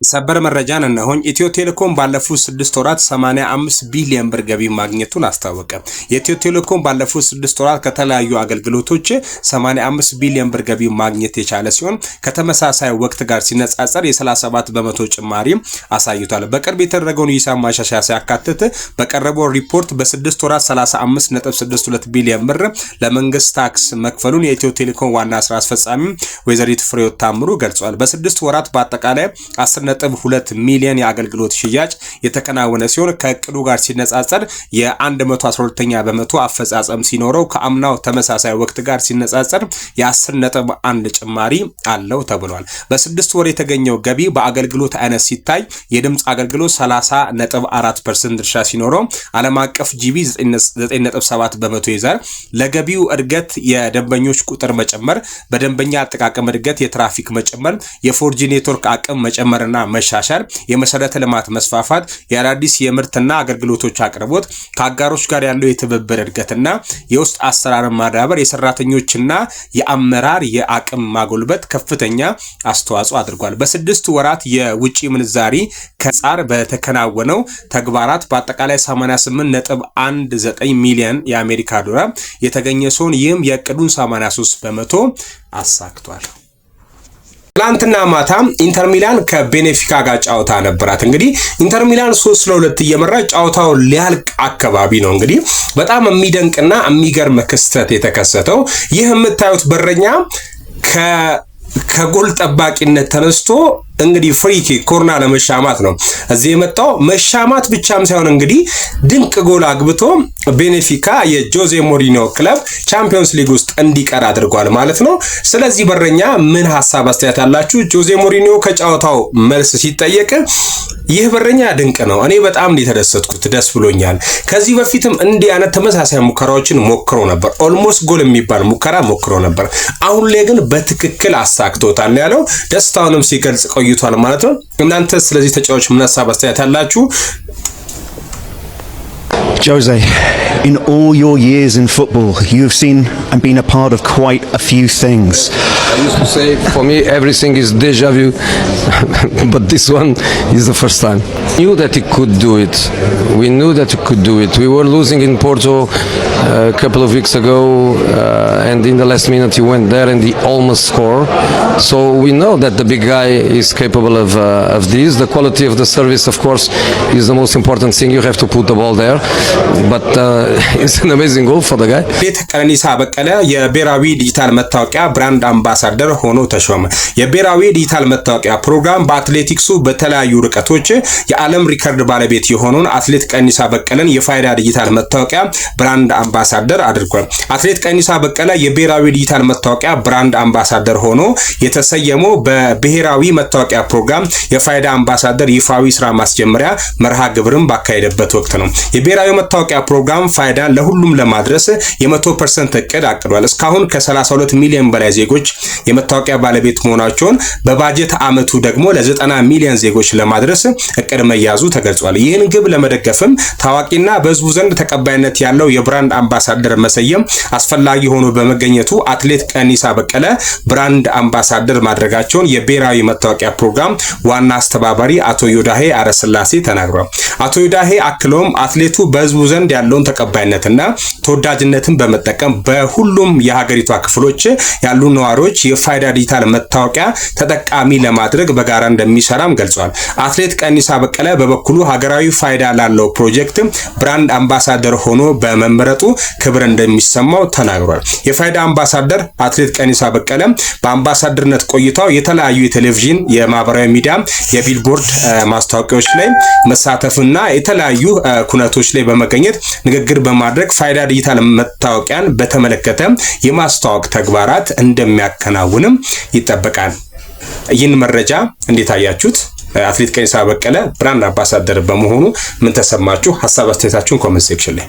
ሰበር መረጃን እነሆኝ ኢትዮ ቴሌኮም ባለፉት 6 ወራት 85 ቢሊዮን ብር ገቢ ማግኘቱን አስታወቀ። የኢትዮ ቴሌኮም ባለፉት 6 ወራት ከተለያዩ አገልግሎቶች 85 ቢሊዮን ብር ገቢ ማግኘት የቻለ ሲሆን ከተመሳሳይ ወቅት ጋር ሲነጻጸር የ37 በመቶ ጭማሪ አሳይቷል። በቅርብ የተደረገውን ሂሳብ ማሻሻያ ሲያካትት በቀረበው ሪፖርት በ6 ወራት 35.62 ቢሊዮን ብር ለመንግስት ታክስ መክፈሉን የኢትዮ ቴሌኮም ዋና ስራ አስፈጻሚ ወይዘሪት ፍሬህይወት ታምሩ ገልጸዋል። በ6 ወራት በአጠቃላይ 10.2 ሚሊዮን የአገልግሎት ሽያጭ የተከናወነ ሲሆን ከእቅዱ ጋር ሲነጻጸር የ112ኛ በመቶ አፈጻጸም ሲኖረው ከአምናው ተመሳሳይ ወቅት ጋር ሲነጻጸር የ10.1 ጭማሪ አለው ተብሏል። በ6 ወር የተገኘው ገቢ በአገልግሎት አይነት ሲታይ የድምጽ አገልግሎት 30.4% ድርሻ ሲኖረው ዓለም አቀፍ ጂቢ 9.7 በመቶ ይዛል። ለገቢው እድገት የደንበኞች ቁጥር መጨመር፣ በደንበኛ አጠቃቀም እድገት የትራፊክ መጨመር፣ የፎርጂ ኔትወርክ አቅም መጨመርና መሻሻል፣ የመሰረተ ልማት መስፋፋት፣ የአዳዲስ የምርትና አገልግሎቶች አቅርቦት፣ ከአጋሮች ጋር ያለው የትብብር እድገትና የውስጥ አሰራር ማዳበር፣ የሰራተኞችና የአመራር የአቅም ማጎልበት ከፍተኛ አስተዋጽኦ አድርጓል። በ6 ወራት የውጪ ምንዛሪ ከጻር በተከናወነው ተግባራት በአጠቃላይ 88.19 ሚሊዮን የአሜሪካ ዶላር የተገኘ ሲሆን ይህም የእቅዱን 83 በመቶ አሳክቷል። ትላንትና ማታ ኢንተር ሚላን ከቤኔፊካ ጋር ጫውታ ነበራት። እንግዲህ ኢንተር ሚላን 3-2 እየመራ ጫውታው ሊያልቅ አካባቢ ነው እንግዲህ በጣም የሚደንቅና የሚገርም ክስተት የተከሰተው። ይህ የምታዩት በረኛ ከጎል ጠባቂነት ተነስቶ እንግዲህ ፍሪኪ ኮርና ለመሻማት ነው እዚህ የመጣው። መሻማት ብቻም ሳይሆን እንግዲህ ድንቅ ጎል አግብቶ ቤኔፊካ የጆዜ ሞሪኒዮ ክለብ ቻምፒየንስ ሊግ ውስጥ እንዲቀር አድርጓል ማለት ነው። ስለዚህ በረኛ ምን ሐሳብ አስተያየት አላችሁ? ጆዜ ሞሪኒዮ ከጫውታው መልስ ሲጠየቅ ይህ በረኛ ድንቅ ነው፣ እኔ በጣም እንደተደሰትኩት ደስ ብሎኛል። ከዚህ በፊትም እንዲህ አይነት ተመሳሳይ ሙከራዎችን ሞክሮ ነበር፣ ኦልሞስት ጎል የሚባል ሙከራ ሞክሮ ነበር። አሁን ላይ ግን በትክክል አሳክቶታል ያለው ደስታውንም ሲገልጽ ቆይቷል ማለት ነው። እናንተ ስለዚህ ተጫዋች ምን ሐሳብ አስተያየት አላችሁ? Jose, in all your years in football, you've seen and been a part of quite a few things. I used to say, for me, everything is deja vu, but this one is the first time. We knew that he could do it. We knew that he could do it. We were losing in Porto a couple of weeks ago, and in the last minute he went there and he almost scored. So we know that the big guy is capable of this. The quality of the service, of course, is the most important thing. You have to put the ball there. But it's an amazing goal for the guy. ቀነኒሳ በቀለ የብሔራዊ ዲጂታል መታወቂያ ብራንድ አምባሳደር ሆኖ ተሾመ። የብሔራዊ ዲጂታል መታወቂያ ፕሮግራም በአትሌቲክሱ በተለያዩ ርቀቶች የዓለም ሪከርድ ባለቤት የሆነውን አትሌት ቀነኒሳ በቀለን የፋይዳ ዲጂታል መታወቂያ ብራንድ አምባሳደር አድርጓል። አትሌት ቀነኒሳ በቀለ የብሔራዊ ዲጂታል መታወቂያ ብራንድ አምባሳደር ሆኖ የተሰየመው በብሔራዊ መታወቂያ ፕሮግራም የፋይዳ አምባሳደር ይፋዊ ስራ ማስጀመሪያ መርሃ ግብርን ባካሄደበት ወቅት ነው። የብሔራዊ መታወቂያ ፕሮግራም ፋይዳን ለሁሉም ለማድረስ የ100% እቅድ አቅዷል። እስካሁን ከ32 ሚሊዮን በላይ ዜጎች የመታወቂያ ባለቤት መሆናቸውን በባጀት ዓመቱ ደግሞ ለ90 ሚሊዮን ዜጎች ለማድረስ እቅድ መያዙ ተገልጿል። ይህን ግብ ለመደገፍም ታዋቂና በህዝቡ ዘንድ ተቀባይነት ያለው የብራንድ አምባሳደር መሰየም አስፈላጊ ሆኖ በመገኘቱ አትሌት ቀነኒሳ በቀለ ብራንድ አምባሳደር ማድረጋቸውን የብሔራዊ መታወቂያ ፕሮግራም ዋና አስተባባሪ አቶ ዮዳሄ አረስላሴ ተናግረዋል። አቶ ዮዳሄ አክሎም አትሌቱ በህዝቡ ዘንድ ያለውን ተቀባይነትና ተወዳጅነትን በመጠቀም በሁሉም የሀገሪቷ ክፍሎች ያሉ ነዋሪዎች የፋይዳ ዲጂታል መታወቂያ ተጠቃሚ ለማድረግ በጋራ እንደሚሰራም ገልጿል። አትሌት ቀነኒሳ በቀለ በበኩሉ ሀገራዊ ፋይዳ ላለው ፕሮጀክት ብራንድ አምባሳደር ሆኖ በመመረጡ ክብር እንደሚሰማው ተናግሯል። የፋይዳ አምባሳደር አትሌት ቀነኒሳ በቀለ በአምባሳደርነት ቆይታው የተለያዩ የቴሌቪዥን፣ የማህበራዊ ሚዲያ፣ የቢልቦርድ ማስታወቂያዎች ላይ መሳተፍና የተለያዩ ኩነቶች ላይ በመገኘት ንግግር በማድረግ ፋይዳ ዲጂታል መታወቂያን በተመለከተ የማስተዋወቅ ተግባራት እንደሚያከናውንም ይጠበቃል። ይህን መረጃ እንዴት አያችሁት? አትሌት ቀነኒሳ በቀለ ብራንድ አምባሳደር በመሆኑ ምን ተሰማችሁ? ሐሳብ አስተያየታችሁን ኮሜንት ሴክሽን ላይ